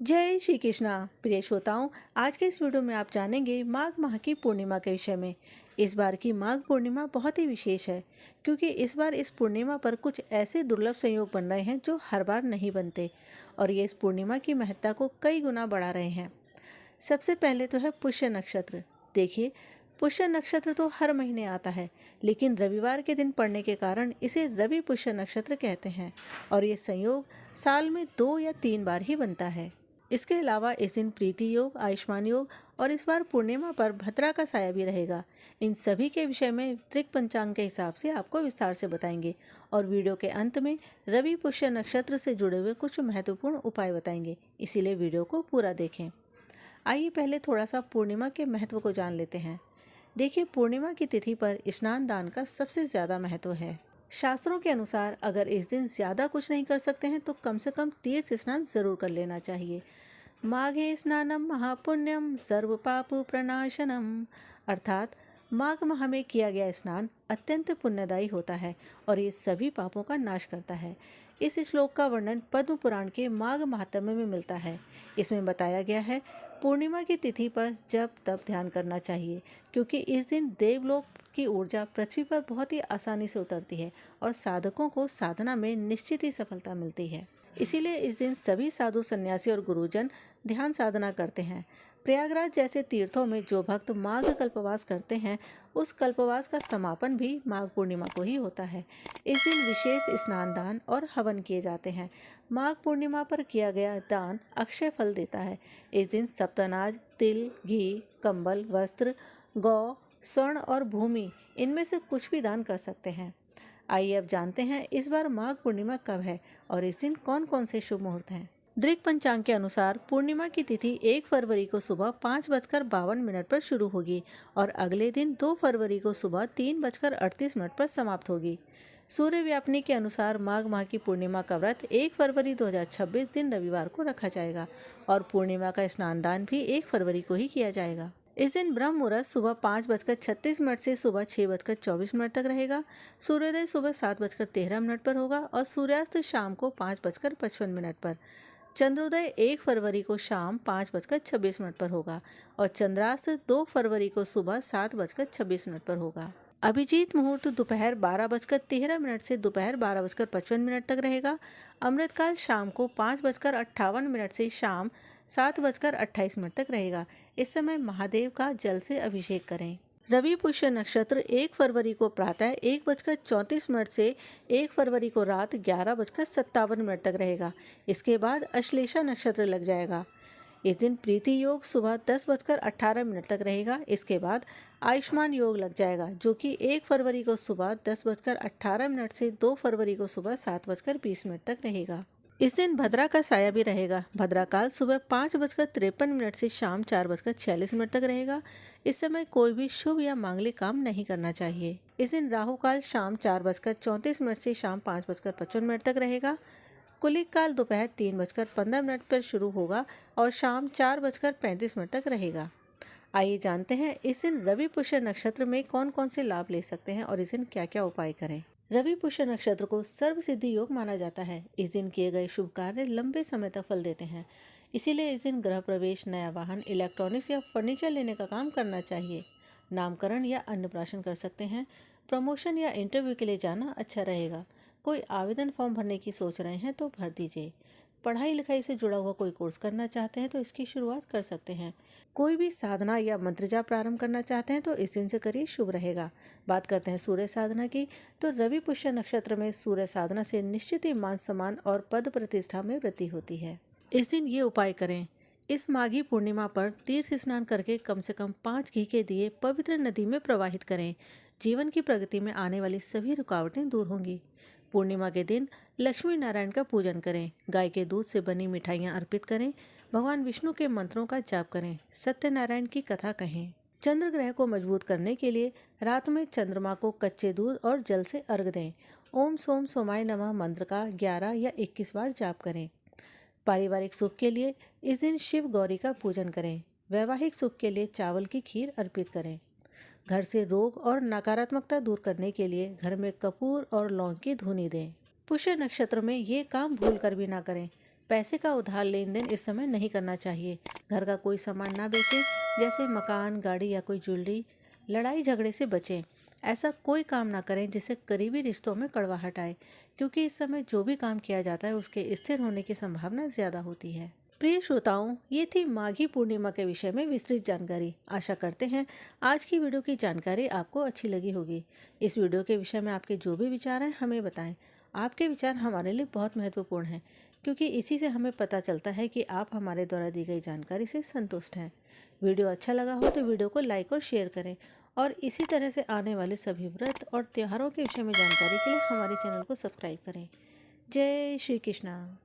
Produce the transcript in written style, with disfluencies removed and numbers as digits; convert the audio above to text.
जय श्री कृष्णा। प्रिय श्रोताओं, आज के इस वीडियो में आप जानेंगे माघ माह की पूर्णिमा के विषय में। इस बार की माघ पूर्णिमा बहुत ही विशेष है क्योंकि इस बार इस पूर्णिमा पर कुछ ऐसे दुर्लभ संयोग बन रहे हैं जो हर बार नहीं बनते और ये इस पूर्णिमा की महत्ता को कई गुना बढ़ा रहे हैं। सबसे पहले तो है पुष्य नक्षत्र। देखिए, पुष्य नक्षत्र तो हर महीने आता है, लेकिन रविवार के दिन पड़ने के कारण इसे रवि पुष्य नक्षत्र कहते हैं और ये संयोग साल में 2 या 3 बार ही बनता है। इसके अलावा इस दिन प्रीति योग, आयुष्मान योग और इस बार पूर्णिमा पर भद्रा का साया भी रहेगा। इन सभी के विषय में त्रिक पंचांग के हिसाब से आपको विस्तार से बताएंगे और वीडियो के अंत में रवि पुष्य नक्षत्र से जुड़े हुए कुछ महत्वपूर्ण उपाय बताएंगे, इसीलिए वीडियो को पूरा देखें। आइए पहले थोड़ा सा पूर्णिमा के महत्व को जान लेते हैं। देखिए, पूर्णिमा की तिथि पर स्नान दान का सबसे ज़्यादा महत्व है। शास्त्रों के अनुसार अगर इस दिन ज़्यादा कुछ नहीं कर सकते हैं तो कम से कम तीर्थ स्नान जरूर कर लेना चाहिए। माघे स्नानम महापुण्यम सर्व पाप प्रणाशनम, अर्थात माघ माह में किया गया स्नान अत्यंत पुण्यदायी होता है और ये सभी पापों का नाश करता है। इस श्लोक का वर्णन पद्म पुराण के माघ महात्म्य में मिलता है। इसमें बताया गया है पूर्णिमा की तिथि पर जप तप ध्यान करना चाहिए क्योंकि इस दिन देवलोक की ऊर्जा पृथ्वी पर बहुत ही आसानी से उतरती है और साधकों को साधना में निश्चित ही सफलता मिलती है। इसीलिए इस दिन सभी साधु सन्यासी और गुरुजन ध्यान साधना करते हैं। प्रयागराज जैसे तीर्थों में जो भक्त माघ कल्पवास करते हैं, उस कल्पवास का समापन भी माघ पूर्णिमा को ही होता है। इस दिन विशेष स्नान दान और हवन किए जाते हैं। माघ पूर्णिमा पर किया गया दान अक्षय फल देता है। इस दिन सप्तनाज, तिल, घी, कंबल, वस्त्र, गौ, स्वर्ण और भूमि, इनमें से कुछ भी दान कर सकते हैं। आइए अब जानते हैं इस बार माघ पूर्णिमा कब है और इस दिन कौन कौन से शुभ मुहूर्त हैं। दृक पंचांग के अनुसार पूर्णिमा की तिथि 1 फरवरी को सुबह 5:52 पर शुरू होगी और अगले दिन 2 फरवरी को सुबह 3:38 पर समाप्त होगी। सूर्य व्यापनी के अनुसार माघ माह की पूर्णिमा का व्रत 1 फरवरी 2026 दिन रविवार को रखा जाएगा और पूर्णिमा का स्नान दान भी 1 फरवरी को ही किया जाएगा। इस दिन ब्रह्म मुहूर्त सुबह 5:36 से सुबह 6:24 तक रहेगा। सूर्योदय सुबह 7:13 पर होगा और सूर्यास्त शाम को 5:55 पर। चंद्रोदय 1 फरवरी को शाम 5:26 पर होगा और चंद्रास्त 2 फरवरी को सुबह 7:26 पर होगा। अभिजीत मुहूर्त दोपहर 12:13 से दोपहर 12:55 तक रहेगा। अमृतकाल शाम को 5:58 से शाम 7:28 तक रहेगा। इस समय महादेव का जल से अभिषेक करें। रवि पुष्य नक्षत्र 1 फरवरी को प्रातः 1:34 से 1 फरवरी को रात 11:57 तक रहेगा। इसके बाद अश्लेषा नक्षत्र लग जाएगा। इस दिन प्रीति योग सुबह 10:18 तक रहेगा। इसके बाद आयुष्मान योग लग जाएगा जो कि 1 फरवरी को सुबह 10:18 से 2 फरवरी को सुबह 7:20 तक रहेगा। इस दिन भद्रा का साया भी रहेगा। भद्रा काल सुबह 5:53 से शाम 4:46 तक रहेगा। इस समय कोई भी शुभ या मांगलिक काम नहीं करना चाहिए। इस दिन राहु काल शाम 4:34 से शाम 5:55 तक रहेगा। कुलिक काल दोपहर 3:15 पर शुरू होगा और शाम 4:35 तक रहेगा। आइए जानते हैं इस दिन रवि पुष्य नक्षत्र में कौन कौन से लाभ ले सकते हैं और इस दिन क्या क्या उपाय करें। रवि पुष्य नक्षत्र को सर्व सिद्धि योग माना जाता है। इस दिन किए गए शुभ कार्य लंबे समय तक फल देते हैं। इसीलिए इस दिन गृह प्रवेश, नया वाहन, इलेक्ट्रॉनिक्स या फर्नीचर लेने का काम करना चाहिए। नामकरण या अन्नप्राशन कर सकते हैं। प्रमोशन या इंटरव्यू के लिए जाना अच्छा रहेगा। कोई आवेदन फॉर्म भरने की सोच रहे हैं तो भर दीजिए। पढ़ाई लिखाई से जुड़ा हुआ कोई कोर्स करना चाहते हैं तो इसकी शुरुआत कर सकते हैं। कोई भी साधना या मंत्र जाप प्रारंभ करना चाहते हैं तो इस दिन से करिए, शुभ रहेगा। बात करते हैं सूर्य साधना की, तो रवि पुष्य नक्षत्र में सूर्य साधना से निश्चित ही मान सम्मान और पद प्रतिष्ठा में वृद्धि होती है। इस दिन ये उपाय करें। इस माघी पूर्णिमा पर तीर्थ स्नान करके कम से कम 5 घी के दिए पवित्र नदी में प्रवाहित करें। जीवन की प्रगति में आने वाली सभी रुकावटें दूर होंगी। पूर्णिमा के दिन लक्ष्मी नारायण का पूजन करें। गाय के दूध से बनी मिठाइयाँ अर्पित करें। भगवान विष्णु के मंत्रों का जाप करें। सत्यनारायण की कथा कहें। चंद्र ग्रह को मजबूत करने के लिए रात में चंद्रमा को कच्चे दूध और जल से अर्घ दें। ओम सोम सोमाय नमः मंत्र का 11 या 21 बार जाप करें। पारिवारिक सुख के लिए इस दिन शिव गौरी का पूजन करें। वैवाहिक सुख के लिए चावल की खीर अर्पित करें। घर से रोग और नकारात्मकता दूर करने के लिए घर में कपूर और लौंग की धुनी दें। पुष्य नक्षत्र में ये काम भूल कर भी ना करें। पैसे का उधार लेन देन इस समय नहीं करना चाहिए। घर का कोई सामान ना बेचें, जैसे मकान, गाड़ी या कोई ज्वेलरी। लड़ाई झगड़े से बचें। ऐसा कोई काम ना करें जिससे करीबी रिश्तों में कड़वाहट आए, क्योंकि इस समय जो भी काम किया जाता है उसके स्थिर होने की संभावना ज़्यादा होती है। प्रिय श्रोताओं, ये थी माघी पूर्णिमा के विषय में विस्तृत जानकारी। आशा करते हैं आज की वीडियो की जानकारी आपको अच्छी लगी होगी। इस वीडियो के विषय में आपके जो भी विचार हैं हमें बताएं। आपके विचार हमारे लिए बहुत महत्वपूर्ण हैं, क्योंकि इसी से हमें पता चलता है कि आप हमारे द्वारा दी गई जानकारी से संतुष्ट हैं। वीडियो अच्छा लगा हो तो वीडियो को लाइक और शेयर करें, और इसी तरह से आने वाले सभी व्रत और त्योहारों के विषय में जानकारी के लिए हमारे चैनल को सब्सक्राइब करें। जय श्री कृष्णा।